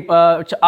8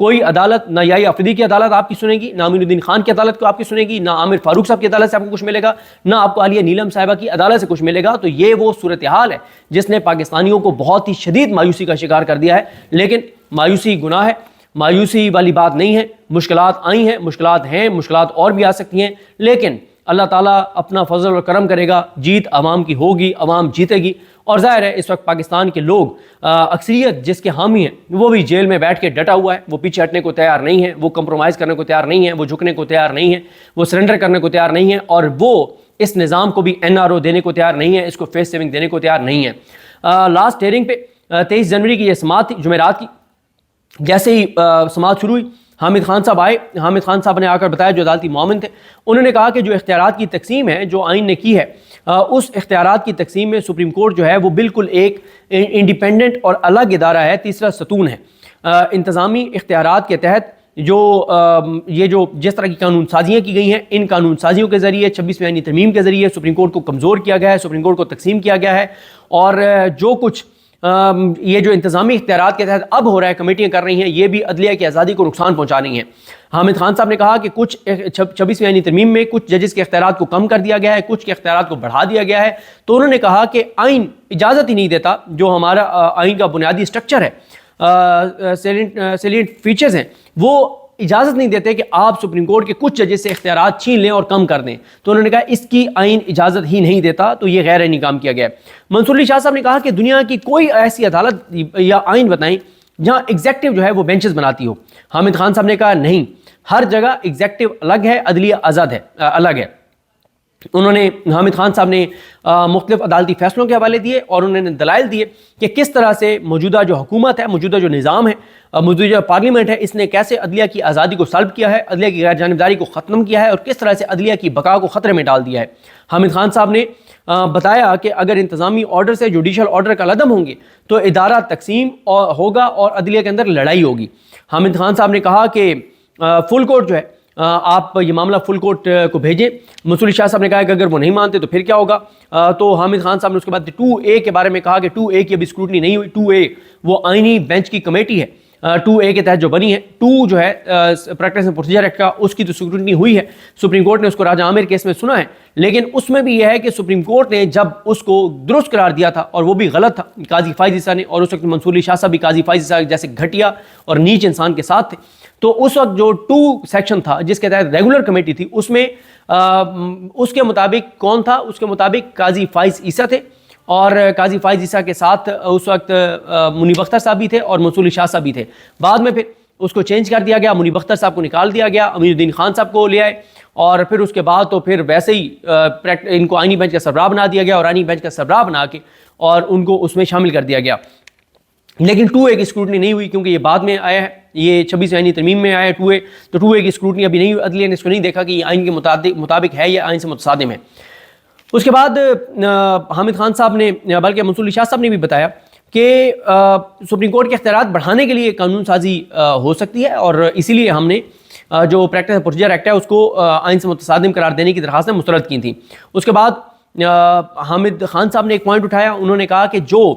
کوئی عدالت نہ یحییٰ آفریدی کی عدالت آپ کی سنے گی، نہ امین الدین خان کی عدالت کو آپ کی سنے گی، نہ عامر فاروق صاحب کی عدالت سے آپ کو کچھ ملے گا، نہ آپ کو عالیہ نیلم صاحبہ کی عدالت سے کچھ ملے گا۔ تو یہ وہ صورتحال ہے جس نے پاکستانیوں کو بہت ہی شدید مایوسی کا شکار کر دیا ہے۔ لیکن مایوسی گناہ ہے، مایوسی والی بات نہیں ہے۔ مشکلات آئی ہیں، مشکلات ہیں، مشکلات اور بھی آ سکتی ہیں، لیکن اللہ تعالیٰ اپنا فضل و کرم کرے گا، جیت عوام کی ہوگی، عوام جیتے گی۔ اور ظاہر ہے اس وقت پاکستان کے لوگ اکثریت جس کے حامی ہیں وہ بھی جیل میں بیٹھ کے ڈٹا ہوا ہے، وہ پیچھے ہٹنے کو تیار نہیں ہے، وہ کمپرومائز کرنے کو تیار نہیں ہے، وہ جھکنے کو تیار نہیں ہے، وہ سرنڈر کرنے کو تیار نہیں ہے، اور وہ اس نظام کو بھی NRO دینے کو تیار نہیں ہے، اس کو فیس سیونگ دینے کو تیار نہیں ہے۔ لاسٹ ہیئرنگ پہ 23 جنوری کی یہ سماعت تھی جمعرات کی، جیسے ہی سماعت شروع ہوئی حامد خان صاحب آئے۔ حامد خان صاحب نے آ کر بتایا، جو عدالتی معاون تھے، انہوں نے کہا کہ جو اختیارات کی تقسیم ہے جو آئین نے کی ہے، اس اختیارات کی تقسیم میں سپریم کورٹ جو ہے وہ بالکل ایک انڈیپینڈنٹ اور الگ ادارہ ہے، تیسرا ستون ہے۔ انتظامی اختیارات کے تحت یہ جو جس طرح کی قانون سازیاں کی گئی ہیں، ان قانون سازیوں کے ذریعے 26ویں آئینی ترمیم کے ذریعے سپریم کورٹ کو کمزور کیا گیا ہے، سپریم کورٹ کو تقسیم کیا گیا ہے، اور جو کچھ یہ جو انتظامی اختیارات کے تحت اب ہو رہا ہے، کمیٹیاں کر رہی ہیں، یہ بھی عدلیہ کی آزادی کو نقصان پہنچا رہی ہیں۔ حامد خان صاحب نے کہا کہ کچھ 26ویں آئینی ترمیم میں کچھ ججز کے اختیارات کو کم کر دیا گیا ہے، کچھ کے اختیارات کو بڑھا دیا گیا ہے۔ تو انہوں نے کہا کہ آئین اجازت ہی نہیں دیتا، جو ہمارا آئین کا بنیادی اسٹرکچر ہے، سیلینٹ فیچرز ہیں، وہ اجازت نہیں دیتے کہ آپ سپریم کورٹ کے کچھ ججز سے اختیارات چھین لیں اور کم کر دیں۔ تو انہوں نے کہا اس کی آئین اجازت ہی نہیں دیتا، تو یہ غیر آئینی کام کیا گیا ہے۔ منصور علی شاہ صاحب نے کہا کہ دنیا کی کوئی ایسی عدالت یا آئین بتائیں جہاں ایگزیکٹو جو ہے وہ بینچز بناتی ہو۔ حامد خان صاحب نے کہا نہیں، ہر جگہ ایگزیکٹو الگ ہے، عدلیہ آزاد ہے، الگ ہے۔ انہوں نے حامد خان صاحب نے مختلف عدالتی فیصلوں کے حوالے دیے، اور انہوں نے دلائل دیے کہ کس طرح سے موجودہ جو حکومت ہے، موجودہ جو نظام ہے، موجودہ جو پارلیمنٹ ہے، اس نے کیسے عدلیہ کی آزادی کو سلب کیا ہے، عدلیہ کی غیر جانبداری کو ختم کیا ہے، اور کس طرح سے عدلیہ کی بقا کو خطرے میں ڈال دیا ہے۔ حامد خان صاحب نے بتایا کہ اگر انتظامی آرڈر سے جوڈیشل آرڈر کا عدم ہوں گے تو ادارہ تقسیم ہوگا اور عدلیہ کے اندر لڑائی ہوگی۔ حامد خان صاحب نے کہا کہ فل کورٹ جو ہے، آپ یہ معاملہ فل کورٹ کو بھیجیں۔ منصور علی شاہ صاحب نے کہا کہ اگر وہ نہیں مانتے تو پھر کیا ہوگا؟ تو حامد خان صاحب نے اس کے بعد 2A کے بارے میں کہا کہ 2A کی ابھی اسکروٹنی نہیں ہوئی۔ 2A وہ آئینی بینچ کی کمیٹی ہے، 2A کے تحت جو بنی ہے۔ 2 جو ہے پریکٹس اینڈ پروسیجر ایکٹ کا، اس کی تو اسکروٹنی ہوئی ہے، سپریم کورٹ نے اس کو راجہ عامر کیس میں سنا ہے، لیکن اس میں بھی یہ ہے کہ سپریم کورٹ نے جب اس کو درست قرار دیا تھا، اور وہ بھی غلط تھا قاضی فائز عیسیٰ نے، اور اس وقت منصور علی شاہ صاحب بھی قاضی فائز عیسیٰ جیسے گھٹیا اور نیچ انسان کے ساتھ تھے، تو اس وقت جو 2 سیکشن تھا جس کے تحت ریگولر کمیٹی تھی، اس میں اس کے مطابق کون تھا؟ اس کے مطابق قاضی فائز عیسیٰ تھے، اور قاضی فائز عیسیٰ کے ساتھ اس وقت منیب اختر صاحب بھی تھے اور منصور علی شاہ صاحب بھی تھے۔ بعد میں پھر اس کو چینج کر دیا گیا، منیب اختر صاحب کو نکال دیا گیا، امین الدین خان صاحب کو لے آئے، اور پھر اس کے بعد تو پھر ویسے ہی ان کو آئینی بینچ کا سربراہ بنا دیا گیا، اور آئینی بینچ کا سربراہ بنا کے اور ان کو اس میں شامل کر دیا گیا۔ لیکن 2A کی اسکروٹنی نہیں ہوئی، کیونکہ یہ بعد میں آیا ہے، یہ 26 آئینی ترمیم میں آیا ہے 2A، تو 2A کی اسکروٹنی ابھی نہیں ہوئی، عدلیہ نے اس کو نہیں دیکھا کہ یہ آئین کے مطابق ہے یا آئین سے متصادم ہے۔ اس کے بعد حامد خان صاحب نے، بلکہ منصور علی شاہ صاحب نے بھی بتایا کہ سپریم کورٹ کے اختیارات بڑھانے کے لیے قانون سازی ہو سکتی ہے، اور اسی لیے ہم نے جو پریکٹس اینڈ پروسیجر ایکٹ ہے اس کو آئین سے متصادم قرار دینے کی درخواستیں مسترد کی تھیں۔ اس کے بعد حامد خان صاحب نے ایک پوائنٹ اٹھایا، انہوں نے کہا کہ جو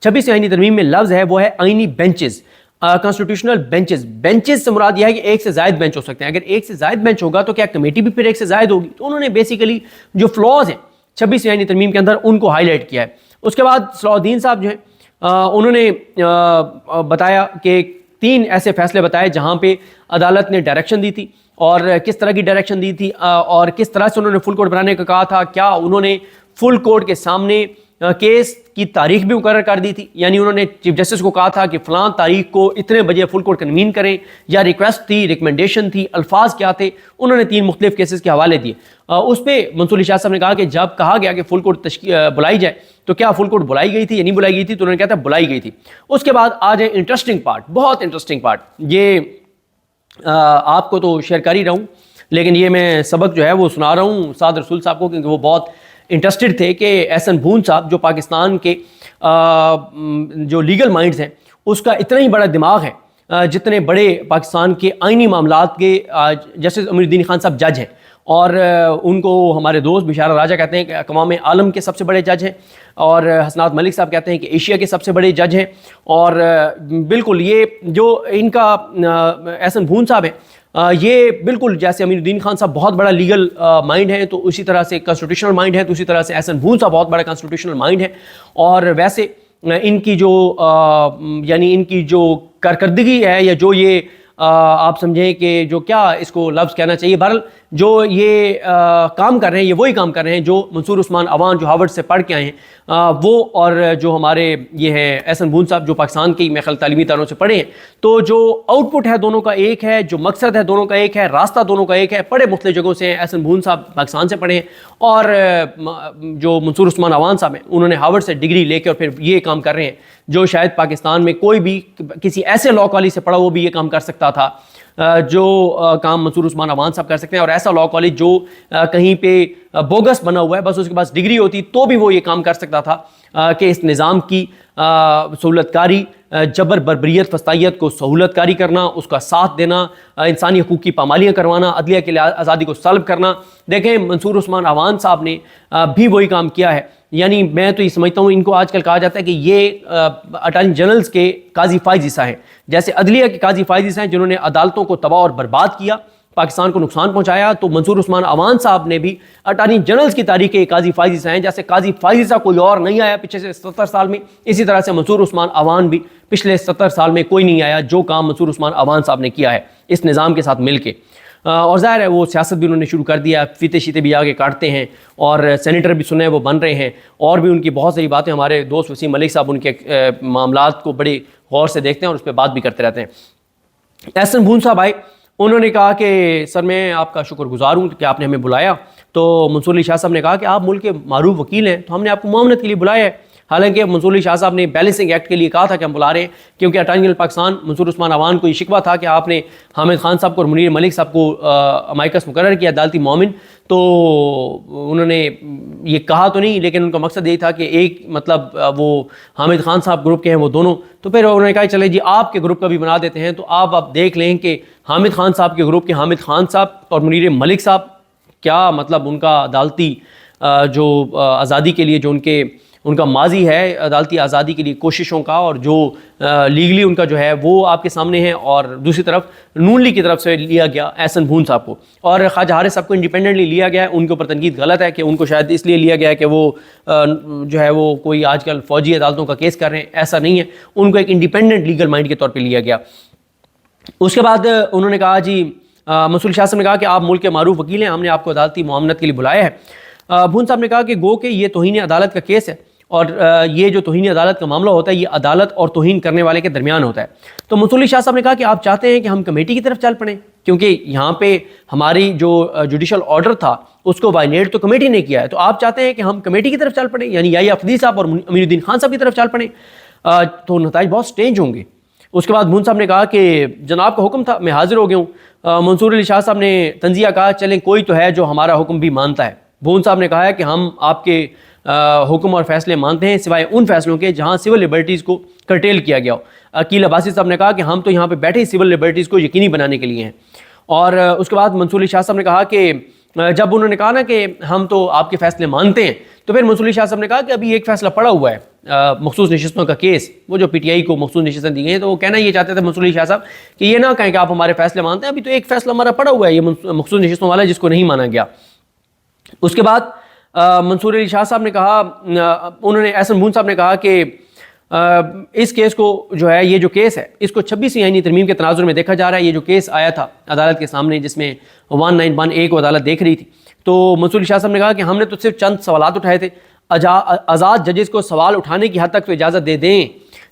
26 آئینی ترمیم میں لفظ ہے وہ ہے آئینی بینچز، کانسٹیٹیوشنل بینچز۔ بینچز سے مراد یہ ہے کہ ایک سے زائد بینچ ہو سکتے ہیں۔ اگر ایک سے زائد بینچ ہوگا تو کیا کمیٹی بھی پھر ایک سے زائد ہوگی؟ تو انہوں نے بیسیکلی جو فلاز ہیں 26 آئینی ترمیم کے اندر ان کو ہائی لائٹ کیا ہے۔ اس کے بعد صلاح الدین صاحب جو ہیں انہوں نے بتایا کہ 3 ایسے فیصلے بتائے جہاں پہ عدالت نے ڈائریکشن دی تھی، اور کس طرح کی ڈائریکشن دی تھی، اور کس طرح سے انہوں نے فل کورٹ بنانے کا کہا تھا۔ کیا انہوں نے فل کورٹ کے سامنے کیس کی تاریخ بھی مقرر کر دی تھی، یعنی انہوں نے چیف جسٹس کو کہا تھا کہ فلاں تاریخ کو اتنے بجے فل کورٹ کنوین کریں، یا ریکویسٹ تھی، ریکمنڈیشن تھی، الفاظ کیا تھے؟ انہوں نے 3 مختلف کیسز کے حوالے دیے۔ اس پہ منصور علی شاہ صاحب نے کہا کہ جب کہا گیا کہ فل کورٹ بلائی جائے تو کیا فل کورٹ بلائی گئی تھی یا نہیں بلائی گئی تھی؟ تو انہوں نے کہا تھا بلائی گئی تھی۔ اس کے بعد آج ہے انٹرسٹنگ پارٹ، بہت انٹرسٹنگ پارٹ، یہ آپ کو تو شیئر کر ہی رہا ہوں، لیکن یہ میں سبق جو ہے وہ سنا رہا ہوں سعد رسول صاحب کو، کیونکہ وہ بہت انٹرسٹڈ تھے کہ احسن بھون صاحب جو پاکستان کے جو لیگل مائنڈز ہیں اس کا اتنا ہی بڑا دماغ ہے جتنے بڑے پاکستان کے آئینی معاملات کے جسٹس امیر الدین خان صاحب جج ہیں، اور ان کو ہمارے دوست بشارت راجہ کہتے ہیں کہ اقوام عالم کے سب سے بڑے جج ہیں، اور حسنات ملک صاحب کہتے ہیں کہ ایشیا کے سب سے بڑے جج ہیں، اور بالکل یہ جو ان کا احسن بھون صاحب ہیں، یہ بالکل جیسے امین الدین خان صاحب بہت بڑا لیگل مائنڈ ہے، تو اسی طرح سے کنسٹیٹیوشنل مائنڈ ہے، تو اسی طرح سے احسن بھون صاحب بہت بڑا کنسٹیٹیوشنل مائنڈ ہے، اور ویسے ان کی جو یعنی ان کی جو کارکردگی ہے، یا جو یہ آپ سمجھیں کہ جو کیا اس کو لفظ کہنا چاہیے، بہرحال جو یہ کام کر رہے ہیں، یہ وہی کام کر رہے ہیں جو منصور عثمان عوان جو ہارورڈ سے پڑھ کے آئے ہیں وہ، اور جو ہمارے یہ ہیں احسن بھون صاحب جو پاکستان کی میرے خیال تعلیمی اداروں سے پڑھے ہیں، تو جو آؤٹ پٹ ہے دونوں کا ایک ہے، جو مقصد ہے دونوں کا ایک ہے، راستہ دونوں کا ایک ہے، پڑھے مختلف جگہوں سے ہیں، احسن بھون صاحب پاکستان سے پڑھے ہیں، اور جو منصور عثمان عوان صاحب ہیں انہوں نے ہارورڈ سے ڈگری لے کے اور پھر یہ کام کر رہے ہیں جو شاید پاکستان میں کوئی بھی کسی ایسے لاء کالج سے پڑھا وہ بھی یہ کام کر سکتا تھا جو کام منصور عثمان عوان صاحب کر سکتے ہیں، اور ایسا لاء کالج جو کہیں پہ بوگس بنا ہوا ہے، بس اس کے پاس ڈگری ہوتی تو بھی وہ یہ کام کر سکتا تھا کہ اس نظام کی سہولت کاری، جبر بربریت فسطائیت کو سہولت کاری کرنا، اس کا ساتھ دینا، انسانی حقوق کی پامالیاں کروانا، عدلیہ کے لیے آزادی کو سلب کرنا۔ دیکھیں منصور عثمان عوان صاحب نے بھی وہی کام کیا ہے، یعنی میں تو یہ سمجھتا ہوں ان کو آج کل کہا جاتا ہے کہ یہ اٹارنی جنرلز کے قاضی فائز عیسیٰ ہیں، جیسے عدلیہ کے قاضی فائز عیسیٰ ہیں جنہوں نے عدالتوں کو تباہ اور برباد کیا، پاکستان کو نقصان پہنچایا، تو منصور عثمان عوان صاحب نے بھی اٹارنی جنرلز کی تاریخ کے قاضی فائز عیسیٰ ہیں، جیسے قاضی فائز عیسیٰ کوئی اور نہیں آیا پچھلے سے 70 سال میں، اسی طرح سے منصور عثمان عوان بھی پچھلے 70 سال میں کوئی نہیں آیا جو کام منصور عثمان عوان صاحب نے کیا ہے اس نظام کے ساتھ مل کے۔ اور ظاہر ہے وہ سیاست بھی انہوں نے شروع کر دیا، فیتے شیتے بھی آگے کاٹتے ہیں، اور سینیٹر بھی سنے وہ بن رہے ہیں، اور بھی ان کی بہت ساری باتیں، ہمارے دوست وسیم ملک صاحب ان کے معاملات کو بڑے غور سے دیکھتے ہیں اور اس پہ بات بھی کرتے رہتے ہیں۔ احسن بھون صاحب آئے، انہوں نے کہا کہ سر میں آپ کا شکر گزار ہوں کہ آپ نے ہمیں بلایا، تو منصور علی شاہ صاحب نے کہا کہ آپ ملک کے معروف وکیل ہیں تو ہم نے آپ کو معاونت کے لیے بلایا ہے، حالانکہ منصور علی شاہ صاحب نے بیلنسنگ ایکٹ کے لیے کہا تھا کہ ہم بلا رہے ہیں، کیونکہ اٹارنی جنرل پاکستان منصور عثمان عوان کو یہ شکوہ تھا کہ آپ نے حامد خان صاحب کو اور منیر ملک صاحب کو امائکس مقرر کیا عدالتی معاون، تو انہوں نے یہ کہا تو نہیں، لیکن ان کا مقصد یہی تھا کہ ایک مطلب وہ حامد خان صاحب گروپ کے ہیں وہ دونوں، تو پھر انہوں نے کہا چلے جی آپ کے گروپ کا بھی بنا دیتے ہیں، تو آپ دیکھ لیں کہ حامد خان صاحب کے گروپ کے حامد خان صاحب اور منیر ملک صاحب کیا مطلب ان کا عدالتی جو آزادی کے لیے جو ان کا ماضی ہے عدالتی آزادی کے لیے کوششوں کا، اور جو لیگلی ان کا جو ہے وہ آپ کے سامنے ہے، اور دوسری طرف نون لیگ کی طرف سے لیا گیا احسن بھون صاحب کو، اور خواجہ حارث صاحب کو انڈیپینڈنٹلی لیا گیا ہے۔ ان کے اوپر تنقید غلط ہے کہ ان کو شاید اس لیے لیا گیا ہے کہ وہ جو ہے وہ کوئی آج کل فوجی عدالتوں کا کیس کر رہے ہیں، ایسا نہیں ہے، ان کو ایک انڈیپینڈنٹ لیگل مائنڈ کے طور پہ لیا گیا۔ اس کے بعد انہوں نے کہا جی منصور شاہ صاحب نے کہا کہ آپ ملک کے معروف وکیل ہیں، ہم نے آپ کو عدالتی معاملت کے لیے بلایا ہے۔ بھون صاحب نے کہا کہ گو کہ یہ توہین عدالت کا کیس ہے، اور یہ جو توہین عدالت کا معاملہ ہوتا ہے یہ عدالت اور توہین کرنے والے کے درمیان ہوتا ہے۔ تو منصور علی شاہ صاحب نے کہا کہ آپ چاہتے ہیں کہ ہم کمیٹی کی طرف چل پڑیں، کیونکہ یہاں پہ ہماری جو جوڈیشل آرڈر تھا اس کو وائلیٹ تو کمیٹی نے کیا ہے، تو آپ چاہتے ہیں کہ ہم کمیٹی کی طرف چل پڑیں، یعنی یحییٰ افریدی صاحب اور امین الدین خان صاحب کی طرف چل پڑیں، تو نتائج بہت سٹرینج ہوں گے۔ اس کے بعد بھون صاحب نے کہا کہ جناب کا حکم تھا میں حاضر ہو گیا ہوں۔ منصور علی شاہ صاحب نے تنزیہ کہا چلیں کوئی تو ہے جو ہمارا حکم بھی مانتا ہے۔ بھون صاحب نے کہا ہے کہ ہم آپ کے حکم اور فیصلے مانتے ہیں سوائے ان فیصلوں کے جہاں سول لبرٹیز کو کرٹیل کیا گیا ہو۔ عقیل عباسی صاحب نے کہا کہ ہم تو یہاں پہ بیٹھے سول لبرٹیز کو یقینی بنانے کے لیے ہیں۔ اور اس کے بعد منصور علی شاہ صاحب نے کہا کہ جب انہوں نے کہا نا کہ ہم تو آپ کے فیصلے مانتے ہیں، تو پھر منصور علی شاہ صاحب نے کہا کہ ابھی ایک فیصلہ پڑا ہوا ہے مخصوص نشستوں کا کیس، وہ جو پی ٹی آئی کو مخصوص نشستیں دی گئی ہیں، تو وہ کہنا یہ چاہتے تھے منصور علی شاہ صاحب کہ یہ نہ کہیں کہ آپ ہمارے فیصلے مانتے ہیں، ابھی تو ایک فیصلہ ہمارا پڑا ہوا ہے یہ مخصوص نشستوں والا جس کو نہیں مانا گیا۔ اس کے بعد منصور علی شاہ صاحب نے کہا، انہوں نے احسن بھون صاحب نے کہا کہ اس کیس کو جو ہے یہ جو کیس ہے اس کو 26 آئینی ترمیم کے تناظر میں دیکھا جا رہا ہے۔ یہ جو کیس آیا تھا عدالت کے سامنے جس میں 1911 کو عدالت دیکھ رہی تھی، تو منصور علی شاہ صاحب نے کہا کہ ہم نے تو صرف چند سوالات اٹھائے تھے، آزاد ججز کو سوال اٹھانے کی حد تک تو اجازت دے دیں۔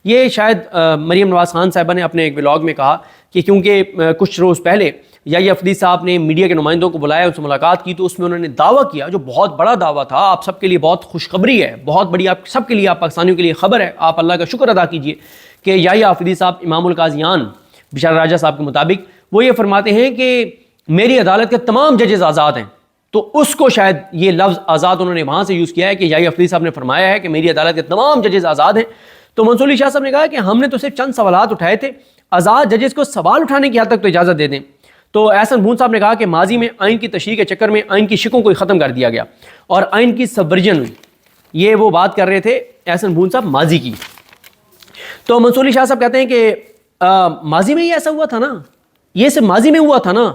یہ شاید مریم نواز خان صاحبہ نے اپنے ایک ولاگ میں کہا کہ کیونکہ کچھ روز پہلے یحییٰ افریدی صاحب نے میڈیا کے نمائندوں کو بلایا، ان سے ملاقات کی، تو اس میں انہوں نے دعویٰ کیا جو بہت بڑا دعویٰ تھا، آپ سب کے لیے بہت خوشخبری ہے، بہت بڑی آپ سب کے لیے، آپ پاکستانیوں کے لیے خبر ہے، آپ اللہ کا شکر ادا کیجئے کہ یحییٰ افریدی صاحب امام القاضیان بشارت راجہ صاحب کے مطابق وہ یہ فرماتے ہیں کہ میری عدالت کے تمام ججز آزاد ہیں، تو اس کو شاید یہ لفظ آزاد انہوں نے وہاں سے یوز کیا ہے کہ یحییٰ افریدی صاحب نے فرمایا ہے کہ میری عدالت کے تمام ججز آزاد ہیں۔ تو منصور علی شاہ صاحب نے کہا کہ ہم نے تو صرف چند سوالات اٹھائے تھے، آزاد ججز کو سوال اٹھانے کی حد تک تو اجازت دے دیں۔ تو احسن بھون صاحب نے کہا کہ ماضی میں آئین کی تشریح کے چکر میں آئین کی شکوں کو ختم کر دیا گیا اور آئین کی سبورجن ہوئی. یہ وہ بات کر رہے تھے احسن بھون صاحب ماضی کی. تو منصور علی شاہ صاحب کہتے ہیں کہ ماضی میں یہ ایسا ہوا تھا نا, یہ صرف ماضی میں ہوا تھا نا,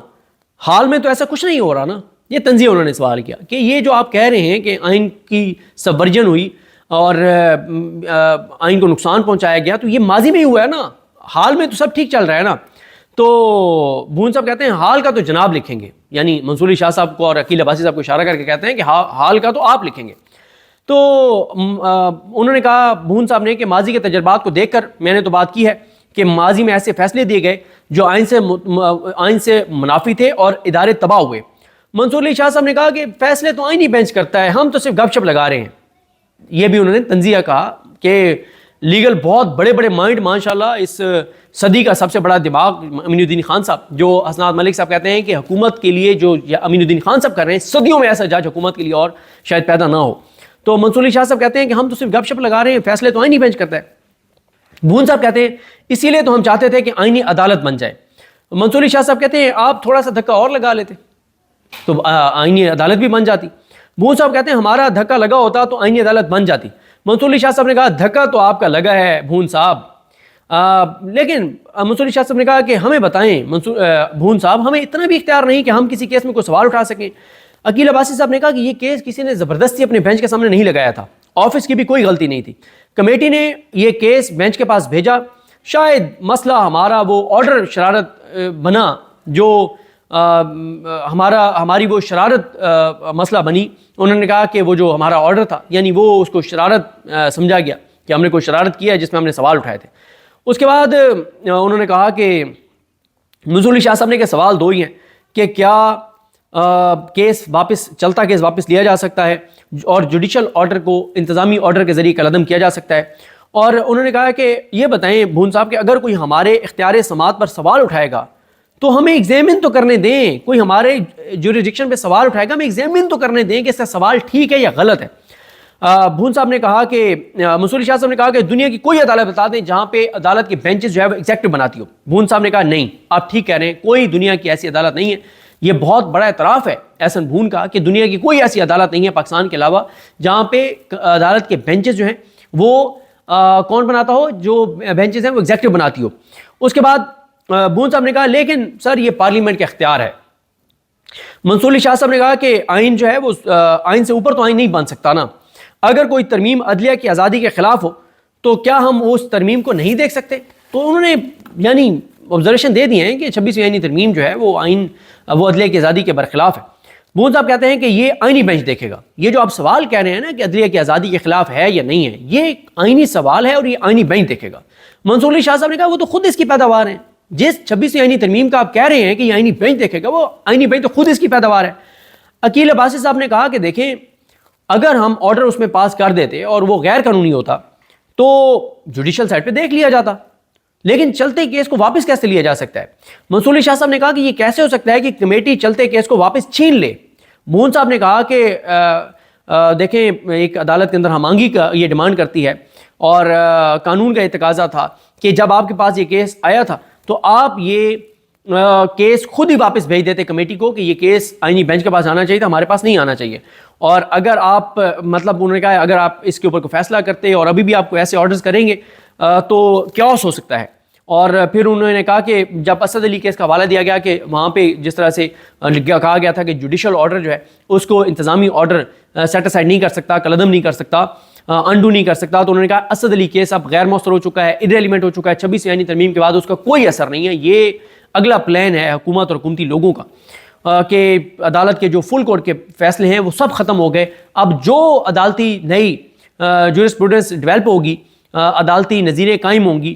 حال میں تو ایسا کچھ نہیں ہو رہا نا. یہ تنزیہ انہوں نے سوال کیا کہ یہ جو آپ کہہ رہے ہیں کہ آئین کی سبورجن ہوئی اور آئین کو نقصان پہنچایا گیا, تو یہ ماضی میں ہی ہوا ہے نا, حال میں تو سب ٹھیک چل رہا ہے نا. تو بھون صاحب کہتے ہیں حال کا تو جناب لکھیں گے, یعنی منصور علی شاہ صاحب کو اور عقیل عباسی صاحب کو اشارہ کر کے کہتے ہیں کہ حال کا تو آپ لکھیں گے. تو انہوں نے کہا بھون صاحب نے کہ ماضی کے تجربات کو دیکھ کر میں نے تو بات کی ہے کہ ماضی میں ایسے فیصلے دیے گئے جو آئین سے منافی تھے اور ادارے تباہ ہوئے. منصور علی شاہ صاحب نے کہا کہ فیصلے تو آئین ہی بینچ کرتا ہے, ہم تو صرف گپ شپ لگا رہے ہیں. یہ بھی انہوں نے تنزیہ کہا کہ لیگل بہت بڑے بڑے مائنڈ ماشاءاللہ, اس صدی کا سب سے بڑا دماغ امین الدین خان صاحب, جو حسنات ملک صاحب کہتے ہیں کہ حکومت کے لیے جو امین الدین خان صاحب کر رہے ہیں, صدیوں میں ایسا جج حکومت کے لیے اور شاید پیدا نہ ہو. تو منصور علی شاہ صاحب کہتے ہیں کہ ہم تو صرف گپ شپ لگا رہے ہیں, فیصلے تو آئین ہی بینچ کرتا ہے. بھون صاحب کہتے ہیں اسی لیے تو ہم چاہتے تھے کہ آئینی عدالت بن جائے. منصور علی شاہ صاحب کہتے ہیں آپ تھوڑا سا دھکا اور لگا لیتے تو آئینی عدالت بھی بن جاتی. بھون صاحب کہتے ہیں ہمارا دھکا لگا ہوتا تو آئینی عدالت بن جاتی. منصور علی شاہ صاحب نے کہا دھکا تو آپ کا لگا ہے بھون صاحب, لیکن منصور علی شاہ صاحب نے کہا کہ ہمیں بتائیں بھون صاحب, ہمیں اتنا بھی اختیار نہیں کہ ہم کسی کیس میں کوئی سوال اٹھا سکیں. عقیل عباسی صاحب نے کہا کہ یہ کیس کسی نے زبردستی اپنے بینچ کے سامنے نہیں لگایا تھا, آفس کی بھی کوئی غلطی نہیں تھی, کمیٹی نے یہ کیس بینچ کے پاس بھیجا. شاید مسئلہ ہمارا وہ آرڈر شرارت بنا, جو ہماری وہ شرارت مسئلہ بنی. انہوں نے کہا کہ وہ جو ہمارا آرڈر تھا, یعنی وہ اس کو شرارت سمجھا گیا کہ ہم نے کوئی شرارت کیا ہے جس میں ہم نے سوال اٹھائے تھے. اس کے بعد انہوں نے کہا کہ منصور علی شاہ صاحب نے کہ سوال دو ہی ہیں کہ کیا کیس واپس لیا جا سکتا ہے اور جوڈیشل آرڈر کو انتظامی آرڈر کے ذریعے کالعدم کیا جا سکتا ہے. اور انہوں نے کہا کہ یہ بتائیں بھون صاحب کہ اگر کوئی ہمارے اختیار سماعت پر سوال اٹھائے گا تو ہمیں ایگزامن تو کرنے دیں, کوئی ہمارے جوریڈکشن پہ سوال اٹھائے گا ہمیں ایگزامن تو کرنے دیں کہ اس کا سوال ٹھیک ہے یا غلط ہے. بھون صاحب نے کہا کہ منصور علی شاہ صاحب نے کہا کہ دنیا کی کوئی عدالت بتا دیں جہاں پہ عدالت کے بینچز جو ہے وہ ایگزیکٹو بناتی ہو. بھون صاحب نے کہا نہیں, آپ ٹھیک کہہ رہے ہیں, کوئی دنیا کی ایسی عدالت نہیں ہے. یہ بہت بڑا اعتراف ہے احسن بھون کا کہ دنیا کی کوئی ایسی عدالت نہیں ہے پاکستان کے علاوہ جہاں پہ عدالت کے بینچز جو ہیں وہ کون بناتا ہو, جو بینچز ہیں وہ ایگزیکٹو بناتی ہو. اس کے بعد بھون صاحب نے کہا لیکن سر یہ پارلیمنٹ کا اختیار ہے. منصور علی شاہ صاحب نے کہا کہ آئین جو ہے وہ آئین سے اوپر تو آئین نہیں بن سکتا نا, اگر کوئی ترمیم عدلیہ کی آزادی کے خلاف ہو تو کیا ہم اس ترمیم کو نہیں دیکھ سکتے. تو انہوں نے یعنی آبزرویشن دے دیے ہیں کہ 26ویں آئینی ترمیم جو ہے وہ عدلیہ کی آزادی کے برخلاف ہے. بھون صاحب کہتے ہیں کہ یہ آئینی بینچ دیکھے گا. یہ جو آپ سوال کہہ رہے ہیں نا کہ عدلیہ کی آزادی کے خلاف ہے یا نہیں ہے, یہ ایک آئینی سوال ہے اور یہ آئینی بینچ دیکھے گا. منصور علی شاہ صاحب نے کہا وہ تو خود اس کی پیداوار ہیں, جس 26ویں آئینی ترمیم کا آپ کہہ رہے ہیں کہ یہ آئینی بینچ دیکھے گا, وہ آئینی بینچ تو خود اس کی پیداوار ہے. عقیل عباسی صاحب نے کہا کہ دیکھیں اگر ہم آرڈر اس میں پاس کر دیتے اور وہ غیر قانونی ہوتا تو جوڈیشل سائٹ پہ دیکھ لیا جاتا, لیکن چلتے کیس کو واپس کیسے لیا جا سکتا ہے. منصور علی شاہ صاحب نے کہا کہ یہ کیسے ہو سکتا ہے کہ کمیٹی چلتے کیس کو واپس چھین لے. بھون صاحب نے کہا کہ دیکھیں ایک عدالت کے اندر ہمانگی کا یہ ڈیمانڈ کرتی ہے اور قانون کا یہ تقاضا تھا کہ جب آپ کے پاس یہ کیس آیا تھا تو آپ یہ کیس خود ہی واپس بھیج دیتے کمیٹی کو کہ یہ کیس آئینی بینچ کے پاس آنا چاہیے تھا, ہمارے پاس نہیں آنا چاہیے. اور اگر آپ مطلب انہوں نے کہا اگر آپ اس کے اوپر کوئی فیصلہ کرتے اور ابھی بھی آپ کو ایسے آرڈرز کریں گے تو کیوس ہو سکتا ہے. اور پھر انہوں نے کہا کہ جب اسد علی کیس کا حوالہ دیا گیا کہ وہاں پہ جس طرح سے کہا گیا تھا کہ جوڈیشل آرڈر جو ہے اس کو انتظامی آرڈر سیٹ اسائڈ نہیں کر سکتا, کالعدم نہیں کر سکتا, انڈو نہیں کر سکتا, تو انہوں نے کہا اسد علی کیس اب غیر مؤثر ہو چکا ہے, ارریلیونٹ ہو چکا ہے, 26ویں آئینی ترمیم کے بعد اس کا کوئی اثر نہیں ہے. یہ اگلا پلان ہے حکومت اور حکومتی لوگوں کا کہ عدالت کے جو فل کورٹ کے فیصلے ہیں وہ سب ختم ہو گئے. اب جو عدالتی نئی جورسپروڈنس ڈیولپ ہوگی, عدالتی نظیریں قائم ہوں گی,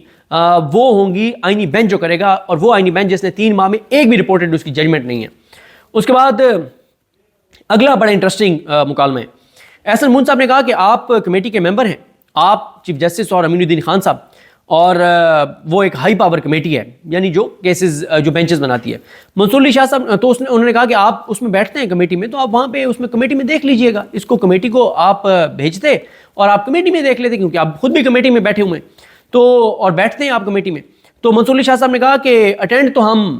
وہ ہوں گی آئینی بینچ جو کرے گا, اور وہ آئینی بینچ جس نے 3 ماہ میں ایک بھی رپورٹڈ اس کی ججمنٹ نہیں ہے. اس کے بعد اگلا بڑا انٹرسٹنگ مکالمہ ہے. احسن بھون صاحب نے کہا کہ آپ کمیٹی کے ممبر ہیں, آپ چیف جسٹس اور امین الدین خان صاحب, اور وہ ایک ہائی پاور کمیٹی ہے یعنی جو کیسز جو بینچز بناتی ہے. منصور علی شاہ صاحب تو انہوں نے کہا کہ آپ اس میں بیٹھتے ہیں کمیٹی میں, تو آپ وہاں پہ اس میں کمیٹی میں دیکھ لیجئے گا, اس کو کمیٹی کو آپ بھیجتے اور آپ کمیٹی میں دیکھ لیتے کیونکہ آپ خود بھی کمیٹی میں بیٹھے ہوئے ہیں تو اور بیٹھتے ہیں آپ کمیٹی میں. تو منصور علی شاہ صاحب نے کہا کہ اٹینڈ تو ہم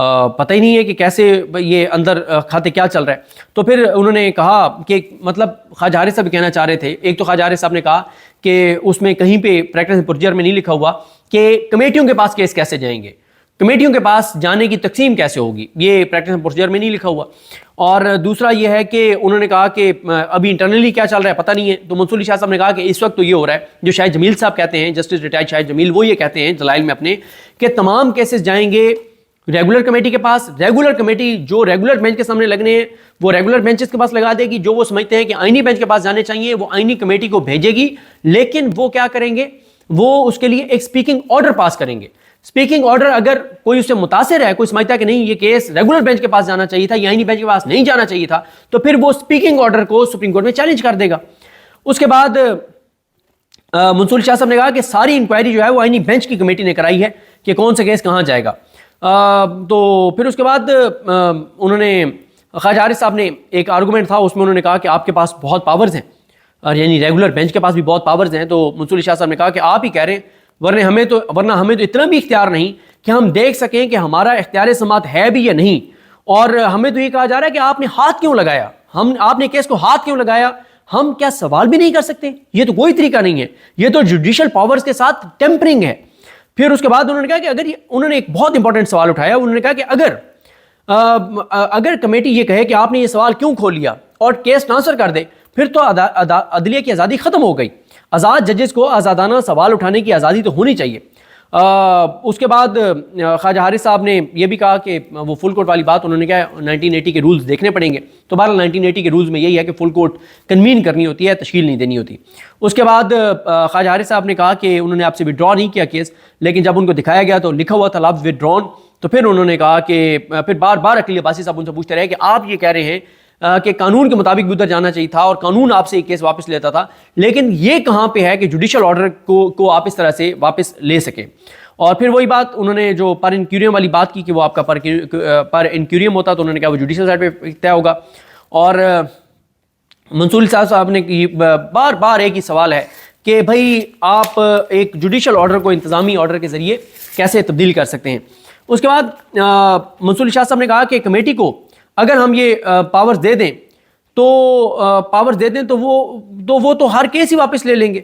پتہ ہی نہیں ہے کہ کیسے یہ اندر کھاتے کیا چل رہا ہے. تو پھر انہوں نے کہا کہ مطلب خواجہ حارث صاحب کہنا چاہ رہے تھے. ایک تو خواجہ حارث صاحب نے کہا کہ اس میں کہیں پہ پریکٹس اینڈ پروسیجر میں نہیں لکھا ہوا کہ کمیٹیوں کے پاس کیس کیسے جائیں گے, کمیٹیوں کے پاس جانے کی تقسیم کیسے ہوگی, یہ پریکٹس اینڈ پروسیجر میں نہیں لکھا ہوا. اور دوسرا یہ ہے کہ انہوں نے کہا کہ ابھی انٹرنلی کیا چل رہا ہے پتہ نہیں ہے. تو منصور علی شاہ صاحب نے کہا کہ اس وقت تو یہ ہو رہا ہے جو شاہد جمیل صاحب کہتے ہیں, جسٹس ریٹائرڈ شاہد جمیل, وہ یہ کہتے ہیں دلائل میں اپنے کہ تمام کیسز جائیں گے ریگولر کمیٹی کے پاس. ریگولر کمیٹی جو ریگولر بینچ کے سامنے لگنے ہیں وہ ریگولر بینچز کے پاس لگا دے گی, جو وہ سمجھتے ہیں کہ آئینی بینچ کے پاس جانے چاہیے وہ آئینی کمیٹی کو بھیجے گی. لیکن وہ کیا کریں گے, وہ اس کے لیے ایک سپیکنگ آرڈر پاس کریں گے. سپیکنگ آرڈر اگر کوئی اس سے متاثر ہے, کوئی سمجھتا ہے کہ نہیں یہ کیس ریگولر بینچ کے پاس جانا چاہیے تھا, یا آئینی بینچ کے پاس نہیں جانا چاہیے تھا, تو پھر وہ سپیکنگ آرڈر کو سپریم کورٹ میں چیلنج کر دے گا. اس کے بعد منصور شاہ صاحب نے کہا کہ ساری انکوائری جو ہے وہ آئینی بینچ کی کمیٹی نے کرائی ہے کہ کون سا کیس کہاں جائے گا. تو پھر اس کے بعد انہوں نے خواجہ حارث صاحب نے ایک آرگومنٹ تھا, اس میں انہوں نے کہا کہ آپ کے پاس بہت پاورز ہیں, اور یعنی ریگولر بینچ کے پاس بھی بہت پاورز ہیں. تو منصور علی شاہ صاحب نے کہا کہ آپ ہی کہہ رہے ہیں, ورنہ ہمیں تو اتنا بھی اختیار نہیں کہ ہم دیکھ سکیں کہ ہمارا اختیار سماعت ہے بھی یا نہیں. اور ہمیں تو یہ کہا جا رہا ہے کہ آپ نے ہاتھ کیوں لگایا, آپ نے کیس کو ہاتھ کیوں لگایا, ہم کیا سوال بھی نہیں کر سکتے؟ یہ تو کوئی طریقہ نہیں ہے, یہ تو جوڈیشل پاورز کے ساتھ ٹیمپرنگ ہے. پھر اس کے بعد انہوں نے کہا کہ انہوں نے ایک بہت انپورٹنٹ سوال اٹھایا. انہوں نے کہا کہ اگر کمیٹی یہ کہے کہ آپ نے یہ سوال کیوں کھول لیا اور کیس ٹرانسفر کر دے, پھر تو عدلیہ کی آزادی ختم ہو گئی. آزاد ججز کو آزادانہ سوال اٹھانے کی آزادی تو ہونی چاہیے. اس کے بعد خواجہ حارث صاحب نے یہ بھی کہا کہ وہ فل کورٹ والی بات انہوں نے کہا 1980 کے رولز دیکھنے پڑیں گے. تو بہرحال 1980 کے رولز میں یہی ہے کہ فل کورٹ کنوین کرنی ہوتی ہے, تشکیل نہیں دینی ہوتی. اس کے بعد خواجہ حارث صاحب نے کہا کہ انہوں نے آپ سے وڈرا نہیں کیا کیس, لیکن جب ان کو دکھایا گیا تو لکھا ہوا تھا لفظ وڈرون. تو پھر انہوں نے کہا کہ پھر بار بار عقیل عباسی صاحب ان سے پوچھتے رہے کہ آپ یہ کہہ رہے ہیں کہ قانون کے مطابق بھی ادھر جانا چاہیے تھا اور قانون آپ سے ایک کیس واپس لیتا تھا, لیکن یہ کہاں پہ ہے کہ جوڈیشل آرڈر کو آپ اس طرح سے واپس لے سکیں. اور پھر وہی بات انہوں نے جو پر انکیوریم والی بات کی کہ وہ آپ کا پر انکیوریم ہوتا, تو انہوں نے کہا وہ جوڈیشل سائڈ پہ طے ہوگا. اور منصور صاحب نے بار بار ایک ہی سوال ہے کہ بھائی آپ ایک جوڈیشل آرڈر کو انتظامی آرڈر کے ذریعے کیسے تبدیل کر سکتے ہیں. اس کے بعد منصور شاہ صاحب نے کہا کہ کمیٹی کو اگر ہم یہ پاورز دے دیں تو وہ تو ہر کیس ہی واپس لے لیں گے,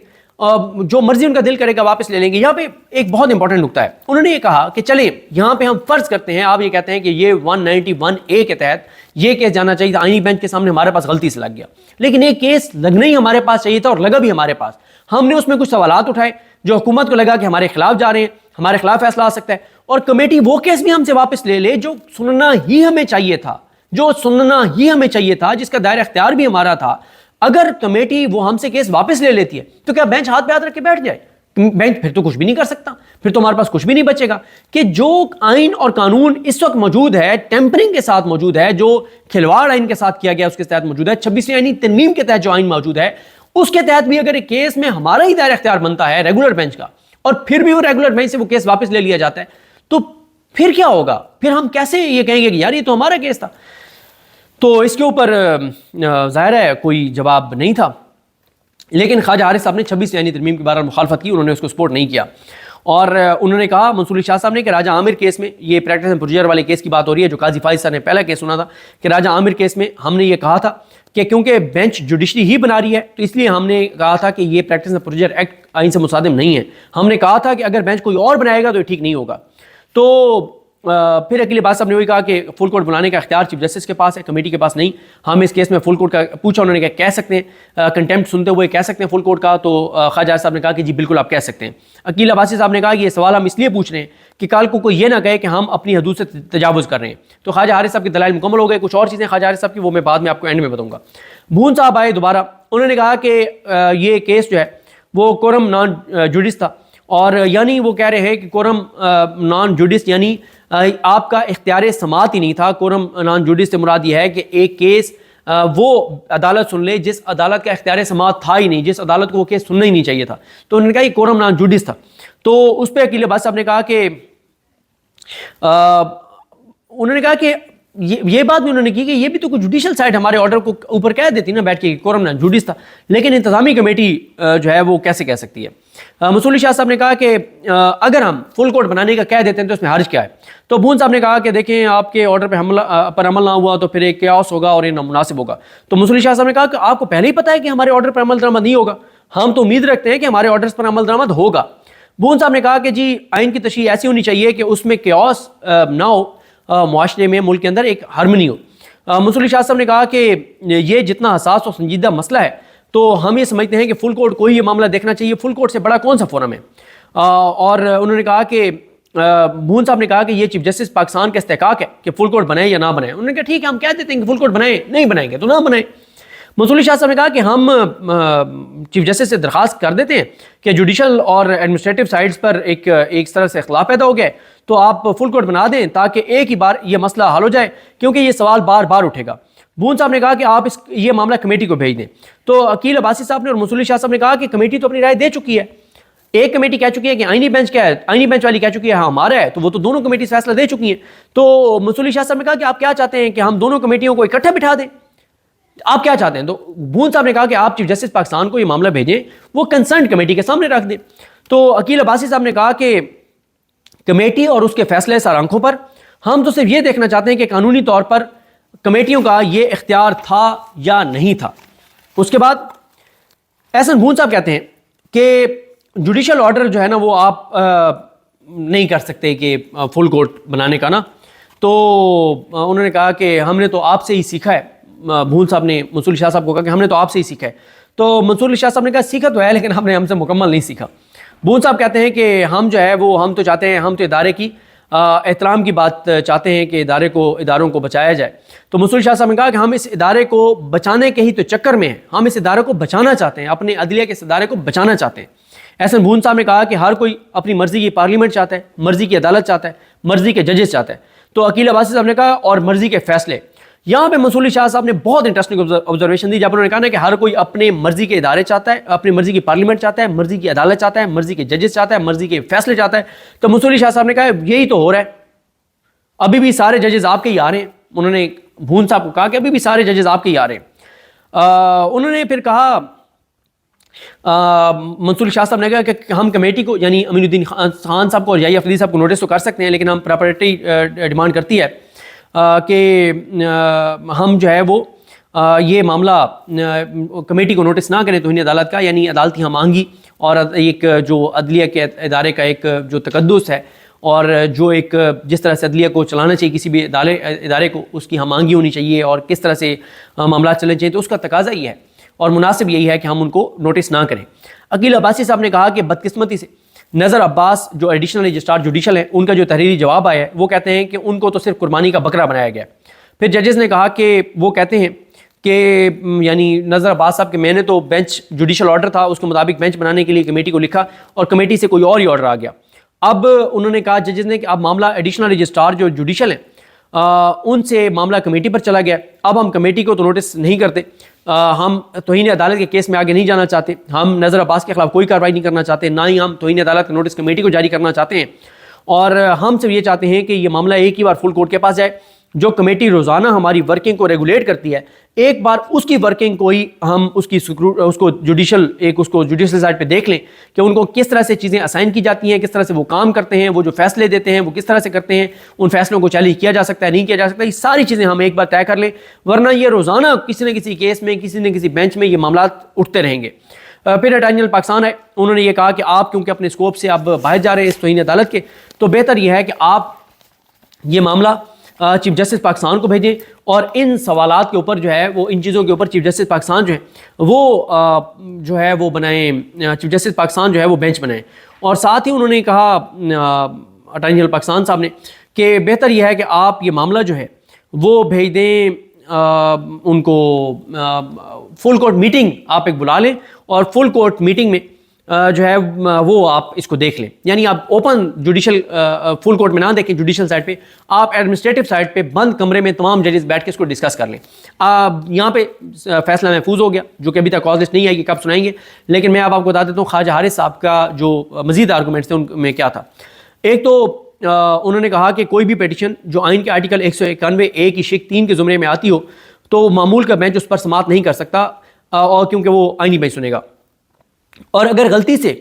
جو مرضی ان کا دل کرے گا واپس لے لیں گے. یہاں پہ ایک بہت انپورٹنٹ نکتہ ہے. انہوں نے یہ کہا کہ چلیں یہاں پہ ہم فرض کرتے ہیں, آپ یہ کہتے ہیں کہ یہ 191A کے تحت یہ کیس جانا چاہیے تھا, آئینی بینچ کے سامنے ہمارے پاس غلطی سے لگ گیا, لیکن ایک کیس لگنا ہی ہمارے پاس چاہیے تھا اور لگا بھی ہمارے پاس. ہم نے اس میں کچھ سوالات اٹھائے جو حکومت کو لگا کہ ہمارے خلاف جا رہے ہیں, ہمارے خلاف فیصلہ آ سکتا ہے, اور کمیٹی وہ کیس بھی ہم سے واپس لے لے جو سننا ہی ہمیں چاہیے تھا, جس کا دائرہ اختیار بھی ہمارا تھا. اگر کمیٹی وہ ہم سے کیس واپس لے لیتی ہے تو کیا بینچ ہاتھ پہ ہاتھ رکھ کے بیٹھ جائے؟ بینچ پھر تو کچھ بھی نہیں کر سکتا, پھر تو ہمارے پاس کچھ بھی نہیں بچے گا. کہ جو آئین اور قانون اس وقت موجود ہے, ٹیمپرنگ کے ساتھ موجود ہے, جو کھلواڑ آئین کے ساتھ کیا گیا اس کے تحت موجود ہے, 26ویں آئینی ترمیم کے تحت جو آئین موجود ہے, اس کے تحت بھی اگر ایک کیس میں ہمارا ہی دائرہ اختیار بنتا ہے ریگولر بینچ کا, اور پھر بھی وہ ریگولر بینچ سے وہ کیس واپس لے لیا جاتا ہے, تو پھر کیا ہوگا؟ پھر ہم کیسے یہ کہیں گے کہ یار یہ تو ہمارا کیس تھا؟ تو اس کے اوپر ظاہر ہے کوئی جواب نہیں تھا. لیکن خواجہ حارث صاحب نے 26 آئینی ترمیم کی بارہ مخالفت کی, انہوں نے اس کو سپورٹ نہیں کیا. اور انہوں نے کہا منصور شاہ صاحب نے کہ راجہ عامر کیس میں, یہ پریکٹس اینڈ پروسیجر والے کیس کی بات ہو رہی ہے جو قاضی فائز صاحب نے پہلا کیس سنا تھا, کہ راجہ عامر کیس میں ہم نے یہ کہا تھا کہ کیونکہ بینچ جوڈیشری ہی بنا رہی ہے تو اس لیے ہم نے کہا تھا کہ یہ پریکٹس اینڈ پروسیجر ایکٹ آئین سے مصادم نہیں ہے. ہم نے کہا تھا کہ اگر بینچ کوئی اور بنائے گا تو یہ ٹھیک نہیں ہوگا. تو پھر عقیل عباسی صاحب نے وہی کہا کہ فل کورٹ بلانے کا اختیار چیف جسٹس کے پاس ہے, کمیٹی کے پاس نہیں. ہم اس کیس میں فل کورٹ کا پوچھا, انہوں نے کہا کہہ سکتے ہیں, کنٹیمپٹ سنتے ہوئے کہہ سکتے ہیں فل کورٹ کا. تو خواجہ صاحب نے کہا کہ جی بالکل آپ کہہ سکتے ہیں. عقیل عباسی صاحب نے کہا کہ یہ سوال ہم اس لیے پوچھ رہے ہیں کہ کل کو کوئی یہ نہ کہے کہ ہم اپنی حدود سے تجاوز کر رہے ہیں. تو خواجہ حارث صاحب کے دلائل مکمل ہو گئے. کچھ اور چیزیں خواجہ حارث صاحب کی وہ میں بعد میں آپ کو اینڈ میں بتاؤں گا. بھون صاحب آئے دوبارہ, انہوں نے کہا کہ یہ کیس جو ہے وہ کورم نان جوڈس تھا, اور یعنی وہ کہہ رہے ہیں کہ کورم نان جوڈس یعنی آپ کا اختیار سماعت ہی نہیں تھا. کورم نان جوڈس سے مراد یہ ہے کہ ایک کیس وہ عدالت سن لے جس عدالت کا اختیار سماعت تھا ہی نہیں, جس عدالت کو وہ کیس سننا ہی نہیں چاہیے تھا. تو انہوں نے کہا یہ کورم نان جوڈس تھا. تو اس پہ عقیل عباسی صاحب نے کہا کہ یہ بات بھی انہوں نے کی کہ یہ بھی تو کوئی جوڈیشل سائٹ ہمارے آرڈر کو اوپر کہہ دیتی نا بیٹھ کے کورم نان جوڈیس تھا، لیکن انتظامی کمیٹی جو ہے وہ کیسے کہہ سکتی ہے؟ مصولی شاہ صاحب نے کہا کہ اگر ہم فل کورٹ بنانے کا کہہ دیتے ہیں تو اس میں حرج کیا ہے؟ تو بھون صاحب نے کہا کہ دیکھیں آپ کے آرڈر پر عمل نہ ہوا تو پھر ایک کیاس ہوگا اور یہ نامناسب ہوگا۔ تو مصولی شاہ صاحب نے کہا کہ آپ کو پہلے ہی پتہ ہے کہ ہمارے آرڈر پر عمل درآمد نہیں ہوگا، ہم تو امید رکھتے ہیں کہ ہمارے آرڈرز پر عمل درآمد ہوگا۔ بھون صاحب نے کہا کہ جی آئین کی تشریح ایسی ہونی چاہیے کہ اس میں کیاس نہ ہو، معاشرے میں ملک کے اندر ایک ہارمنی ہو۔ مصولی شاہ صاحب نے کہا کہ یہ جتنا حساس اور سنجیدہ مسئلہ ہے تو ہم یہ سمجھتے ہیں کہ فل کورٹ کو ہی یہ معاملہ دیکھنا چاہیے، فل کورٹ سے بڑا کون سا فورم ہے؟ اور انہوں نے کہا کہ بھون صاحب نے کہا کہ یہ چیف جسٹس پاکستان کا استحقاق ہے کہ فل کورٹ بنائیں یا نہ بنائیں۔ انہوں نے کہا ٹھیک ہے ہم کہہ دیتے ہیں کہ فل کورٹ بنائیں، نہیں بنائیں گے تو نہ بنائیں۔ مصولی شاہ صاحب نے کہا کہ ہم چیف جسٹس سے درخواست کر دیتے ہیں کہ جوڈیشل اور ایڈمنسٹریٹو سائڈس پر ایک طرح سے اختلاف پیدا ہو گیا ہے تو آپ فل کورٹ بنا دیں تاکہ ایک ہی بار یہ مسئلہ حل ہو جائے، کیونکہ یہ سوال بار بار اٹھے گا۔ بھون صاحب نے کہا کہ آپ یہ معاملہ کمیٹی کو بھیج دیں۔ تو عقیل عباسی صاحب نے اور مصولی شاہ صاحب نے کہا کہ کمیٹی تو اپنی رائے دے چکی ہے، ایک کمیٹی کہہ چکی ہے کہ آئینی بینچ کیا ہے، آئینی بینچ والی کہہ چکی ہے ہاں ہمارا ہے، تو وہ تو دونوں کمیٹی فیصلہ دے چکی ہیں۔ تو مصولی شاہ صاحب نے کہا کہ آپ کیا چاہتے ہیں کہ ہم دونوں کمیٹیوں کو اکٹھے بٹھا دیں؟ آپ کیا چاہتے ہیں؟ تو بھون صاحب نے کہا کہ آپ چیف جسٹس پاکستان کو یہ معاملہ بھیجیں، وہ کنسرنڈ کمیٹی کے سامنے رکھ دیں۔ تو عقیل عباسی صاحب نے کہا کہ کمیٹی اور اس کے فیصلے سر آنکھوں پر، ہم تو صرف یہ دیکھنا چاہتے ہیں کہ قانونی طور پر کمیٹیوں کا یہ اختیار تھا یا نہیں تھا۔ اس کے بعد احسن بھون صاحب کہتے ہیں کہ جوڈیشل آرڈر جو ہے نا وہ آپ نہیں کر سکتے کہ فل کورٹ بنانے کا نا۔ تو انہوں نے کہا کہ ہم نے تو آپ سے ہی سیکھا ہے، بھون صاحب نے مصولی شاہ صاحب کو کہا کہ ہم نے تو آپ سے ہی سیکھا ہے۔ تو مصولی شاہ صاحب نے کہا سیکھا تو ہے لیکن آپ نے ہم سے مکمل نہیں سیکھا۔ بھون صاحب کہتے ہیں کہ ہم جو ہے وہ ہم تو چاہتے ہیں، ہم تو ادارے کی احترام کی بات چاہتے ہیں کہ اداروں کو بچایا جائے۔ تو مصولی شاہ صاحب نے کہا کہ ہم اس ادارے کو بچانے کے ہی تو چکر میں ہیں، ہم اس ادارے کو بچانا چاہتے ہیں، اپنے عدلیہ کے اس ادارے کو بچانا چاہتے ہیں۔ احسن بھون صاحب نے کہا کہ ہر کوئی اپنی مرضی کی پارلیمنٹ چاہتا ہے، مرضی کی عدالت چاہتا ہے، مرضی کے ججز چاہتا ہے۔ تو عقیل عباسی صاحب نے کہا اور مرضی کے فیصلے۔ یہاں پہ مصولی شاہ صاحب نے بہت انٹرسٹنگ آبزرویشن دی جب انہوں نے کہا نا کہ ہر کوئی اپنے مرضی کے ادارے چاہتا ہے، اپنی مرضی کی پارلیمنٹ چاہتا ہے، مرضی کی عدالت چاہتا ہے، مرضی کے ججز چاہتا ہے، مرضی کے فیصلے چاہتا ہے۔ تو مصولی شاہ صاحب نے کہا یہی تو ہو رہا ہے، ابھی بھی سارے ججز آپ کے ہی آ رہے ہیں۔ انہوں نے بھون صاحب کو کہا کہ ابھی بھی سارے ججز آپ کے ہی آ رہے ہیں۔ انہوں نے پھر کہا منصور شاہ صاحب نے کہا کہ ہم کمیٹی کو یعنی امین الدین خان صاحب کو اور یحییٰ افریدی صاحب کو نوٹس تو کر سکتے ہیں، لیکن ہم پراپرٹی ڈیمانڈ کرتی ہے کہ ہم جو ہے وہ یہ معاملہ کمیٹی کو نوٹس نہ کریں توہین عدالت کا، یعنی عدالتی ہم آہنگی اور ایک جو عدلیہ کے ادارے کا ایک جو تقدس ہے اور جو ایک جس طرح سے عدلیہ کو چلانا چاہیے کسی بھی ادارے کو، اس کی ہم آہنگی ہونی چاہیے اور کس طرح سے معاملات چلنے چاہیے، تو اس کا تقاضا یہ ہے اور مناسب یہی ہے کہ ہم ان کو نوٹس نہ کریں۔ عقیل عباسی صاحب نے کہا کہ بدقسمتی سے نظر عباس جو ایڈیشنل رجسٹرار جوڈیشل ہیں، ان کا جو تحریری جواب آیا ہے وہ کہتے ہیں کہ ان کو تو صرف قربانی کا بکرا بنایا گیا۔ پھر ججز نے کہا کہ وہ کہتے ہیں کہ یعنی نظر عباس صاحب کہ میں نے تو بینچ جوڈیشل آرڈر تھا اس کے مطابق بینچ بنانے کے لیے کمیٹی کو لکھا اور کمیٹی سے کوئی اور ہی آرڈر آ گیا۔ اب انہوں نے کہا ججز نے کہ اب معاملہ ایڈیشنل رجسٹرار جو جوڈیشل ہیں ان سے معاملہ کمیٹی پر چلا گیا، اب ہم کمیٹی کو تو نوٹس نہیں کرتے، ہم توہین عدالت کے کیس میں آگے نہیں جانا چاہتے، ہم نظر عباس کے خلاف کوئی کارروائی نہیں کرنا چاہتے، نہ ہی ہم توہین عدالت کا نوٹس کمیٹی کو جاری کرنا چاہتے ہیں، اور ہم صرف یہ چاہتے ہیں کہ یہ معاملہ ایک ہی بار فل کورٹ کے پاس جائے۔ جو کمیٹی روزانہ ہماری ورکنگ کو ریگولیٹ کرتی ہے، ایک بار اس کی ورکنگ کو ہی ہم اس کو جوڈیشل سائڈ پہ دیکھ لیں کہ ان کو کس طرح سے چیزیں اسائن کی جاتی ہیں، کس طرح سے وہ کام کرتے ہیں، وہ جو فیصلے دیتے ہیں وہ کس طرح سے کرتے ہیں، ان فیصلوں کو چیلنج کیا جا سکتا ہے نہیں کیا جا سکتا، یہ ساری چیزیں ہم ایک بار طے کر لیں، ورنہ یہ روزانہ کسی نہ کسی کیس میں کسی نہ کسی بینچ میں یہ معاملات اٹھتے رہیں گے۔ پھر اٹارنی جنرل پاکستان ہے، انہوں نے یہ کہا کہ آپ کیونکہ اپنے اسکوپ سے اب باہر جا رہے ہیں اس توہین عدالت کے، تو بہتر یہ ہے کہ آپ یہ معاملہ چیف جسٹس پاکستان کو بھیجیں اور ان سوالات کے اوپر جو ہے وہ ان چیزوں کے اوپر چیف جسٹس پاکستان جو ہے وہ بنائیں، چیف جسٹس پاکستان جو ہے وہ بینچ بنائیں۔ اور ساتھ ہی انہوں نے کہا اٹارنی جنرل پاکستان صاحب نے کہ بہتر یہ ہے کہ آپ یہ معاملہ جو ہے وہ بھیج دیں ان کو فل کورٹ میٹنگ آپ ایک بلا لیں اور فل کورٹ میٹنگ میں جو ہے وہ آپ اس کو دیکھ لیں، یعنی آپ اوپن جوڈیشل فل کورٹ میں نہ دیکھیں جوڈیشل سائڈ پہ، آپ ایڈمنسٹریٹو سائڈ پہ بند کمرے میں تمام ججز بیٹھ کے اس کو ڈسکس کر لیں۔ یہاں پہ فیصلہ محفوظ ہو گیا جو کہ ابھی تک کاز لسٹ نہیں ہے کہ کب سنائیں گے، لیکن میں اب آپ کو بتا دیتا ہوں خواجہ حارث صاحب کا جو مزید آرگومنٹس تھے ان میں کیا تھا۔ ایک تو انہوں نے کہا کہ کوئی بھی پیٹیشن جو آئین کے آرٹیکل 191A کی شق 3 کے زمرے میں آتی ہو تو معمول کا بینچ اس پر سماعت نہیں کر سکتا اور کیونکہ وہ آئینی بینچ سنے گا، اور اگر غلطی سے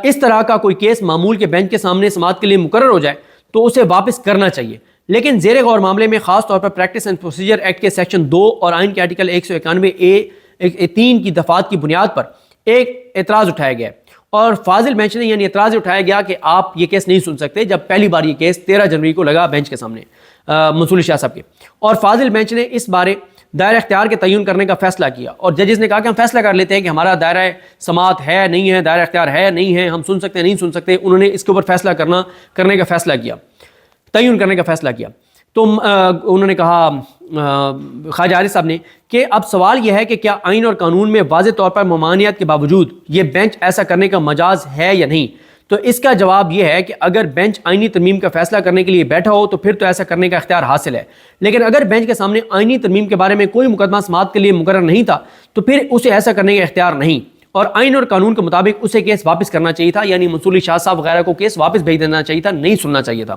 اس طرح کا کوئی کیس معمول کے بینچ کے سامنے سماعت کے لیے مقرر ہو جائے تو اسے واپس کرنا چاہیے. لیکن زیر غور معاملے میں خاص طور پر پریکٹس اینڈ پروسیجر ایکٹ کے سیکشن 2 اور آئین کے آرٹیکل 191A(3) کی دفعات کی بنیاد پر ایک اعتراض اٹھایا گیا ہے، اور فاضل بینچ نے یعنی اعتراض اٹھایا گیا کہ آپ یہ کیس نہیں سن سکتے جب پہلی بار یہ کیس 13 جنوری کو لگا بینچ کے سامنے منصور علی شاہ صاحب کے، اور فاضل بینچ نے اس بارے دائرہ اختیار کے تعین کرنے کا فیصلہ کیا، اور ججز نے کہا کہ ہم فیصلہ کر لیتے ہیں کہ ہمارا دائرہ سماعت ہے نہیں ہے، دائرہ اختیار ہے نہیں ہے، ہم سن سکتے ہیں نہیں سن سکتے. انہوں نے اس کے اوپر فیصلہ کرنے کا فیصلہ کیا، تعین کرنے کا فیصلہ کیا. تو انہوں نے کہا خواجہ عارف صاحب نے کہ اب سوال یہ ہے کہ کیا آئین اور قانون میں واضح طور پر ممانعت کے باوجود یہ بینچ ایسا کرنے کا مجاز ہے یا نہیں. تو اس کا جواب یہ ہے کہ اگر بینچ آئینی ترمیم کا فیصلہ کرنے کے لیے بیٹھا ہو تو پھر تو ایسا کرنے کا اختیار حاصل ہے، لیکن اگر بینچ کے سامنے آئینی ترمیم کے بارے میں کوئی مقدمہ سماعت کے لیے مقرر نہیں تھا تو پھر اسے ایسا کرنے کا اختیار نہیں، اور آئین اور قانون کے مطابق اسے کیس واپس کرنا چاہیے تھا، یعنی منصور علی شاہ صاحب وغیرہ کو کیس واپس بھیج دینا چاہیے تھا، نہیں سننا چاہیے تھا.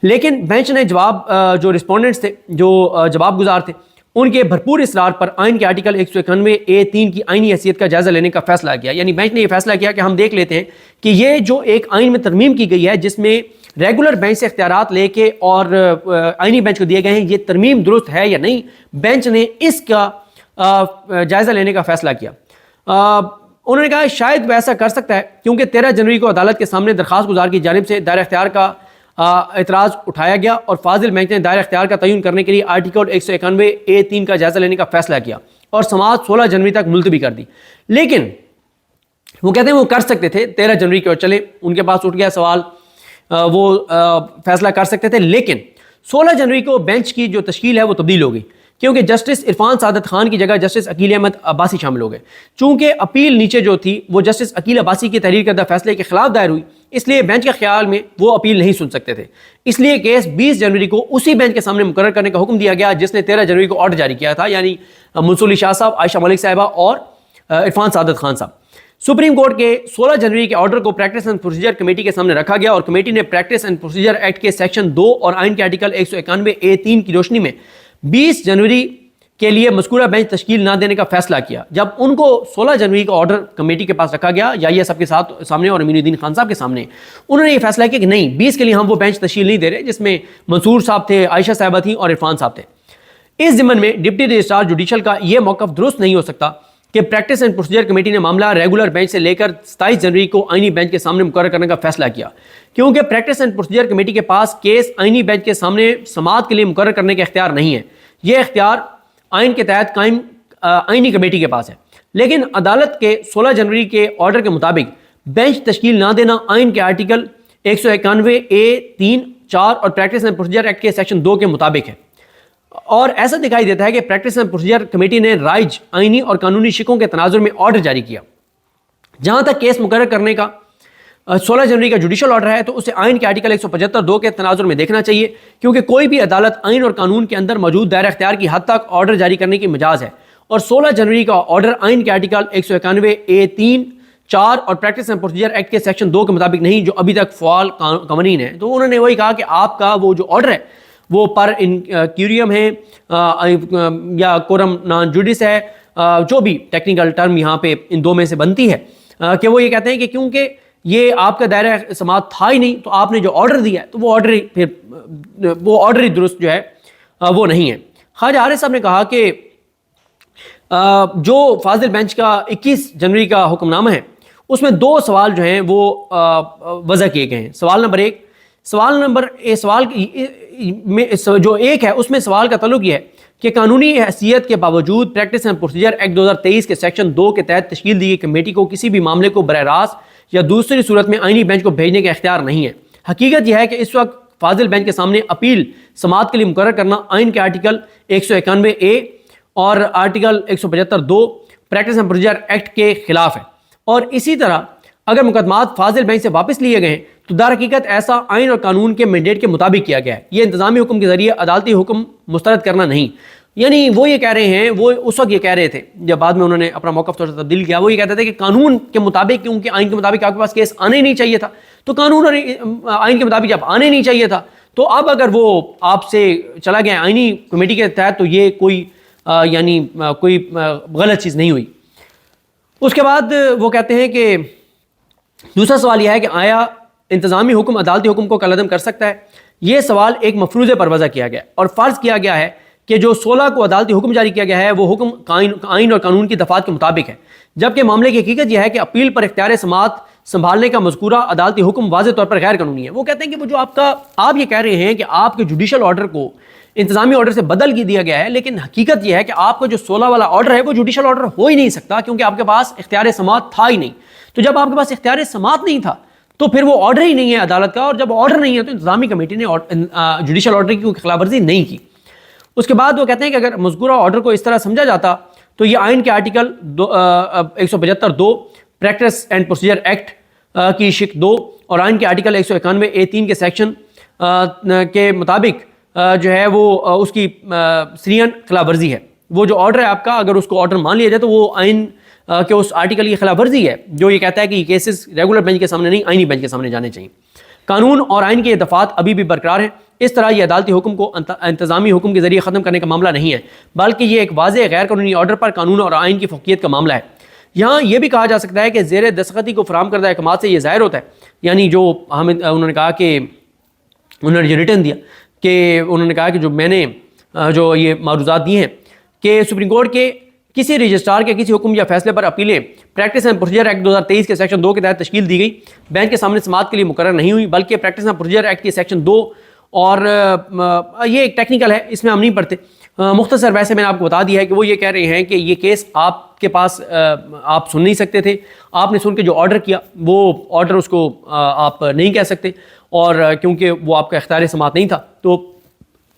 لیکن بینچ نے جو رسپونڈنٹس تھے، جو جواب گزار تھے، ان کے بھرپور اصرار پر آئین کے آرٹیکل 191A(3) کی آئینی حیثیت کا جائزہ لینے کا فیصلہ کیا. یعنی بینچ نے یہ فیصلہ کیا کہ ہم دیکھ لیتے ہیں کہ یہ جو ایک آئین میں ترمیم کی گئی ہے جس میں ریگولر بینچ سے اختیارات لے کے اور آئینی بینچ کو دیے گئے ہیں، یہ ترمیم درست ہے یا نہیں. بینچ نے اس کا جائزہ لینے کا فیصلہ کیا. انہوں نے کہا شاید وہ ایسا کر سکتا ہے کیونکہ 13 جنوری کو عدالت کے سامنے درخواست گزار کی جانب سے دائرہ اختیار کا اعتراض اٹھایا گیا، اور فاضل بینچ نے دائرہ اختیار کا تعین کرنے کے لیے آرٹیکل 191A(3) کا جائزہ لینے کا فیصلہ کیا اور سماعت 16 جنوری تک ملتوی کر دی. لیکن وہ کہتے ہیں وہ کر سکتے تھے 13 جنوری کو، چلے ان کے پاس اٹھ گیا سوال، وہ فیصلہ کر سکتے تھے. لیکن 16 جنوری کو بینچ کی جو تشکیل ہے وہ تبدیل ہو گئی کیونکہ جسٹس عرفان سعادت خان کی جگہ جسٹس عقیل احمد عباسی شامل ہو گئے. چونکہ اپیل نیچے جو تھی وہ جسٹس عقیل عباسی کی تحریر کردہ فیصلے کے خلاف دائر ہوئی، اس لیے بینچ کے خیال میں وہ اپیل نہیں سن سکتے تھے. اس لیے کیس 20 جنوری کو اسی بینچ کے سامنے مقرر کرنے کا حکم دیا گیا جس نے 13 جنوری کو آرڈر جاری کیا تھا، یعنی منصور علی شاہ صاحب، عائشہ ملک صاحبہ اور عرفان سعادت خان صاحب. سپریم کورٹ کے 16 جنوری کے آرڈر کو پریکٹس اینڈ پروسیجر کمیٹی کے سامنے رکھا گیا، اور کمیٹی نے پریکٹس اینڈ پروسیجر ایکٹ کے سیکشن 2 اور آئین کے آرٹیکل 191A(3) کی روشنی میں 20 جنوری کے لیے مذکورہ بینچ تشکیل نہ دینے کا فیصلہ کیا. جب ان کو 16 جنوری کا آرڈر کمیٹی کے پاس رکھا گیا، یا یہ سب کے سامنے اور امین الدین خان صاحب کے سامنے، انہوں نے یہ فیصلہ کیا کہ نہیں، 20 کے لیے ہم وہ بینچ تشکیل نہیں دے رہے جس میں منصور صاحب تھے، عائشہ صاحبہ تھیں اور عرفان صاحب تھے. اس ضمن میں ڈپٹی رجسٹرار جوڈیشل کا یہ موقف درست نہیں ہو سکتا کہ پریکٹس اینڈ پروسیجر کمیٹی نے معاملہ ریگولر بینچ سے لے کر 27 جنوری کو آئینی بینچ کے سامنے مقرر کرنے کا فیصلہ کیا، کیونکہ پریکٹس اینڈ پروسیجر کمیٹی کے پاس کیس آئینی بینچ کے سامنے سماعت کے لیے مقرر کرنے کا اختیار نہیں ہے. یہ اختیار آئین کے تحت قائم آئینی کمیٹی کے پاس ہے. لیکن عدالت کے 16 جنوری کے آرڈر کے مطابق بینچ تشکیل نہ دینا آئین کے آرٹیکل 191A(3), 4 اور پریکٹس اینڈ پروسیجر ایکٹ کے سیکشن 2 کے مطابق ہے. اور ایسا دکھائی دیتا ہے کہ پریکٹس اینڈ پروسیجر کمیٹی نے رائج آئینی اور قانونی شقوں کے تناظر میں آرڈر جاری کیا. جہاں تک کیس مقرر کرنے کا 16 جنوری کا جوڈیشل آرڈر ہے تو اسے آئین کے آرٹیکل 175(2) کے تناظر میں دیکھنا چاہیے، کیونکہ کوئی بھی عدالت آئین اور قانون کے اندر موجود دائرہ اختیار کی حد تک آرڈر جاری کرنے کی مجاز ہے، اور 16 جنوری کا آرڈر آئین کے آرٹیکل 191A(3), 4 اور پریکٹس اینڈ پروسیجر ایکٹ کے سیکشن 2 کے مطابق نہیں، جو ابھی تک فعال قوانین ہیں. تو انہوں نے وہی کہا کہ آپ کا وہ جو آرڈر ہے وہ پر کیوریم ہے یا کورم نان جوڈس ہے، جو بھی ٹیکنیکل ٹرم یہاں پہ ان دو میں سے بنتی ہے، کہ وہ یہ کہتے ہیں کہ کیونکہ یہ آپ کا دائرہ سماعت تھا ہی نہیں تو آپ نے جو آرڈر دیا ہے تو وہ آرڈر ہی درست جو ہے وہ نہیں ہے. خواجہ عارف صاحب نے کہا کہ جو فاضل بینچ کا 21 جنوری کا حکم نامہ ہے اس میں 2 سوال جو ہیں وہ وضع کیے گئے ہیں. سوال نمبر جو 1 ہے اس میں سوال کا تعلق یہ ہے کہ قانونی حیثیت کے باوجود پریکٹس اینڈ پروسیجر ایکٹ 2023 کے سیکشن 2 کے تحت تشکیل دی گئی کمیٹی کو کسی بھی معاملے کو براہ راست یا دوسری صورت میں آئینی بینچ کو بھیجنے کا اختیار نہیں ہے. حقیقت یہ ہے کہ اس وقت فاضل بینچ کے سامنے اپیل سماعت کے لیے مقرر کرنا آئین کے آرٹیکل 191A اور article 175(2) practice and procedure act کے خلاف ہے. اور اسی طرح اگر مقدمات فاضل بینچ سے واپس لیے گئے ہیں تو در حقیقت ایسا آئین اور قانون کے مینڈیٹ کے مطابق کیا گیا ہے. یہ انتظامی حکم کے ذریعے عدالتی حکم مسترد کرنا نہیں. یعنی وہ یہ کہہ رہے ہیں، وہ اس وقت یہ کہہ رہے تھے جب بعد میں انہوں نے اپنا موقف تھوڑا سا تبدیل کیا، وہ یہ کہتے تھے کہ قانون کے مطابق، کیونکہ آئین کے مطابق آپ کے پاس کیس آنے ہی نہیں چاہیے تھا، تو قانون اور آئین کے مطابق جب آنے نہیں چاہیے تھا تو اب اگر وہ آپ سے چلا گیا آئینی کمیٹی کے تحت تو یہ کوئی یعنی کوئی غلط چیز نہیں ہوئی۔ اس کے بعد وہ کہتے ہیں کہ دوسرا سوال یہ ہے کہ آیا انتظامی حکم عدالتی حکم کو کالعدم کر سکتا ہے؟ یہ سوال ایک مفروضے پر وضع کیا گیا اور فرض کیا گیا ہے کہ جو 16 کو عدالتی حکم جاری کیا گیا ہے وہ حکم آئین اور قانون کی دفعات کے مطابق ہے، جبکہ معاملے کی حقیقت یہ ہے کہ اپیل پر اختیار سماعت سنبھالنے کا مذکورہ عدالتی حکم واضح طور پر غیر قانونی ہے۔ وہ کہتے ہیں کہ وہ جو آپ یہ کہہ رہے ہیں کہ آپ کے جوڈیشل آرڈر کو انتظامی آرڈر سے بدل کی دیا گیا ہے، لیکن حقیقت یہ ہے کہ آپ کا جو 16 والا آرڈر ہے وہ جوڈیشل آرڈر ہو ہی نہیں سکتا، کیونکہ آپ کے پاس اختیار سماعت تھا ہی نہیں۔ تو جب آپ کے پاس اختیار سماعت نہیں تھا تو پھر وہ آرڈر ہی نہیں ہے عدالت کا، اور جب آرڈر نہیں ہے تو انتظامی کمیٹی نے جوڈیشل آرڈر کی خلاف ورزی نہیں کی۔ اس کے بعد وہ کہتے ہیں کہ اگر مذکورہ آرڈر کو اس طرح سمجھا جاتا تو یہ آئین کے article 175(2) practice and procedure act کی شق 2 اور آئین کے آرٹیکل 191(a)(3) کے سیکشن کے مطابق جو ہے وہ اس کی سریحاً خلاف ورزی ہے۔ وہ جو آرڈر ہے آپ کا، اگر اس کو آرڈر مان لیا جائے تو وہ آئین کہ اس آرٹیکل کی خلاف ورزی ہے جو یہ کہتا ہے کہ یہ کیسز ریگولر بینچ کے سامنے نہیں، آئینی بینچ کے سامنے جانے چاہیے۔ قانون اور آئین کے یہ دفعات ابھی بھی برقرار ہیں، اس طرح یہ عدالتی حکم کو انتظامی حکم کے ذریعے ختم کرنے کا معاملہ نہیں ہے، بلکہ یہ ایک واضح غیر قانونی آرڈر پر قانون اور آئین کی فوقیت کا معاملہ ہے۔ یہاں یہ بھی کہا جا سکتا ہے کہ زیر دستخطی کو فراہم کردہ احکامات سے یہ ظاہر ہوتا ہے، یعنی جو انہوں نے کہا کہ انہوں نے جو ریٹن دیا کہ انہوں نے کہا کہ جو میں نے جو یہ معروضات دی ہیں کہ سپریم کورٹ کے کسی رجسٹرار کے کسی حکم یا فیصلے پر اپیلیں پریکٹس اینڈ پروسیجر ایکٹ 2023 کے سیکشن 2 کے تحت تشکیل دی گئی، بینچ کے سامنے سماعت کے لیے مقرر نہیں ہوئی، بلکہ پریکٹس اینڈ پروسیجر ایکٹ کے سیکشن 2 اور یہ ایک ٹیکنیکل ہے، اس میں ہم نہیں پڑھتے، مختصر ویسے میں نے آپ کو بتا دیا ہے کہ وہ یہ کہہ رہے ہیں کہ یہ کیس آپ کے پاس آپ سن نہیں سکتے تھے، آپ نے سن کے جو آرڈر کیا وہ آرڈر اس کو آپ نہیں کہہ سکتے، اور کیونکہ وہ آپ کا اختیار سماعت نہیں تھا تو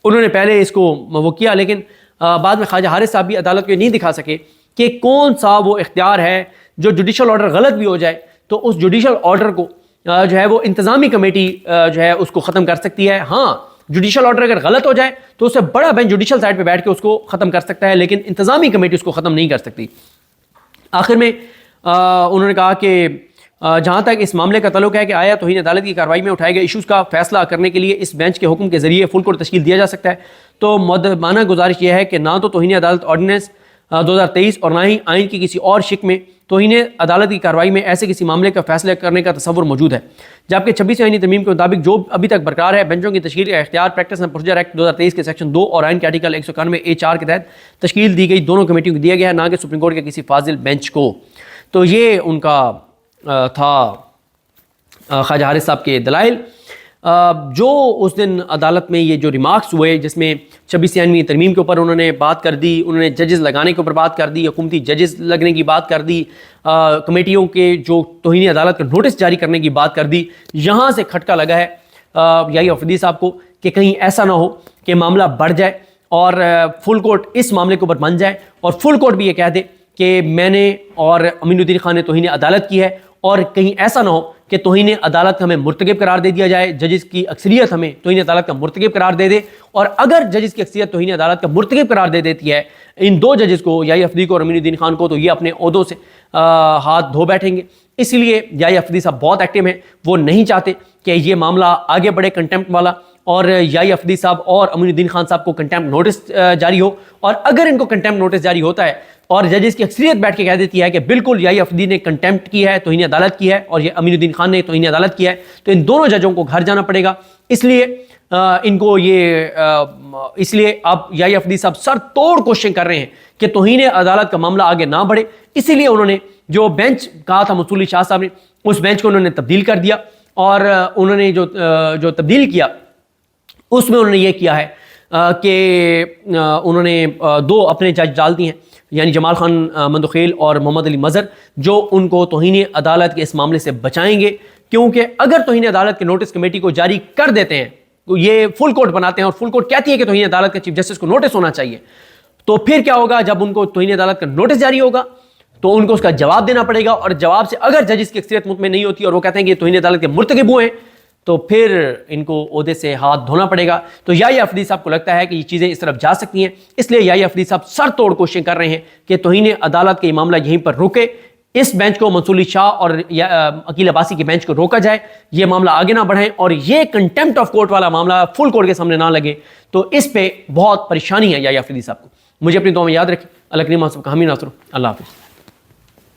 انہوں نے پہلے اس کو وہ کیا، لیکن بعد میں خواجہ حارث صاحب بھی عدالت کو یہ نہیں دکھا سکے کہ کون سا وہ اختیار ہے جو جوڈیشل آرڈر غلط بھی ہو جائے تو اس جوڈیشل آرڈر کو جو ہے وہ انتظامی کمیٹی جو ہے اس کو ختم کر سکتی ہے۔ ہاں، جوڈیشل آرڈر اگر غلط ہو جائے تو اس سے بڑا بینچ جوڈیشل سائڈ پہ بیٹھ کے اس کو ختم کر سکتا ہے، لیکن انتظامی کمیٹی اس کو ختم نہیں کر سکتی۔ آخر میں انہوں نے کہا کہ جہاں تک اس معاملے کا تعلق ہے کہ آیا توہین عدالت کی کارروائی میں اٹھائے گئے ایشوز کا فیصلہ کرنے کے لیے اس بینچ کے حکم کے ذریعے فل کورٹ تشکیل دیا جا سکتا ہے، تو مؤدبانہ گزارش یہ ہے کہ نہ تو توہین عدالت آرڈیننس 2023 اور نہ ہی آئین کی کسی اور شق میں توہین عدالت کی کارروائی میں ایسے کسی معاملے کا فیصلہ کرنے کا تصور موجود ہے، جبکہ 26 آئینی ترمیم کے مطابق جو ابھی تک برقرار ہے، بینچوں کی تشکیل کا اختیار پریکٹس اینڈ پروسیجر ایکٹ 2023 کے سیکشن 2 اور آئین کے آرٹیکل 191(a)(4) کے تحت تشکیل دی گئی دونوں کمیٹیوں کو دیا گیا ہے، نہ کہ سپریم کورٹ کے کسی فاضل بینچ کو۔ تو یہ ان کا تھا خواجہ حارث صاحب کے دلائل۔ جو اس دن عدالت میں یہ جو ریمارکس ہوئے جس میں 26 آئینی ترمیم کے اوپر انہوں نے بات کر دی، انہوں نے ججز لگانے کے اوپر بات کر دی، حکومتی ججز لگنے کی بات کر دی، کمیٹیوں کے جو توہین عدالت کا نوٹس جاری کرنے کی بات کر دی، یہاں سے کھٹکا لگا ہے یحییٰ آفریدی صاحب کو کہ کہیں ایسا نہ ہو کہ معاملہ بڑھ جائے اور فل کورٹ اس معاملے کے اوپر بن جائے اور فل کورٹ بھی یہ کہہ دے کہ میں نے اور امین الدین خان نے توہین عدالت کی ہے، اور کہیں ایسا نہ ہو کہ توہین عدالت کا ہمیں مرتکب قرار دے دیا جائے، ججز کی اکثریت ہمیں توہین عدالت کا مرتکب قرار دے دے، اور اگر ججز کی اکثریت توہین عدالت کا مرتکب قرار دے دیتی ہے ان دو ججز کو، یحییٰ آفریدی کو اور امین الدین خان کو، تو یہ اپنے عہدوں سے ہاتھ دھو بیٹھیں گے۔ اس لیے یحییٰ آفریدی صاحب بہت ایکٹیو ہیں، وہ نہیں چاہتے کہ یہ معاملہ آگے بڑھے کنٹیمپٹ والا، اور یحییٰ آفریدی صاحب اور امین الدین خان صاحب کو کنٹیمپٹ نوٹس جاری ہو، اور اگر ان کو کنٹیمپٹ نوٹس جاری ہوتا ہے اور ججز کی اکثریت بیٹھ کے کہہ دیتی ہے کہ بالکل یحییٰ آفریدی نے کنٹیمپٹ کی ہے، توہین عدالت کی ہے، اور یہ امین الدین خان نے توہین عدالت کی ہے، تو ان دونوں ججوں کو گھر جانا پڑے گا۔ اس لیے ان کو اس لیے اب یحییٰ آفریدی صاحب سر توڑ کوششیں کر رہے ہیں کہ توہین عدالت کا معاملہ آگے نہ بڑھے، اسی لیے انہوں نے جو بینچ کہا تھا منصور علی شاہ صاحب نے، اس بینچ کو انہوں نے تبدیل کر دیا، اور انہوں نے جو تبدیل کیا اس میں انہوں نے یہ کیا ہے کہ انہوں نے دو اپنے جج ڈال دی ہیں، یعنی جمال خان مندوخیل اور محمد علی مظہر، جو ان کو توہین عدالت کے اس معاملے سے بچائیں گے، کیونکہ اگر توہین عدالت کے نوٹس کمیٹی کو جاری کر دیتے ہیں، یہ فل کورٹ بناتے ہیں اور فل کورٹ کہتی ہے کہ توہین عدالت کے چیف جسٹس کو نوٹس ہونا چاہیے، تو پھر کیا ہوگا؟ جب ان کو توہین عدالت کا نوٹس جاری ہوگا تو ان کو اس کا جواب دینا پڑے گا، اور جواب سے اگر ججز کی اکثریت مطمئن نہیں ہوتی اور وہ کہتے ہیں کہ توہین عدالت کے مرتکب ہوئے ہیں، تو پھر ان کو عہدے سے ہاتھ دھونا پڑے گا. تو یحییٰ افریدی صاحب کو لگتا ہے کہ یہ چیزیں اس طرف جا سکتی ہیں, اس لیے یحییٰ افریدی صاحب سر توڑ کوششیں کر رہے ہیں کہ توہین عدالت کا یہ معاملہ یہیں پر رکے, اس بینچ کو منصور علی شاہ اور عقیل عباسی کے بینچ کو روکا جائے, یہ معاملہ آگے نہ بڑھیں اور یہ کنٹیمپٹ آف کورٹ والا معاملہ فل کورٹ کے سامنے نہ لگے. تو اس پہ بہت پریشانی ہے یحییٰ افریدی صاحب کو. مجھے اپنی دعا میں یاد رکھیں. اللہ کریم آپ سب کا حامی ناصر. اللہ حافظ.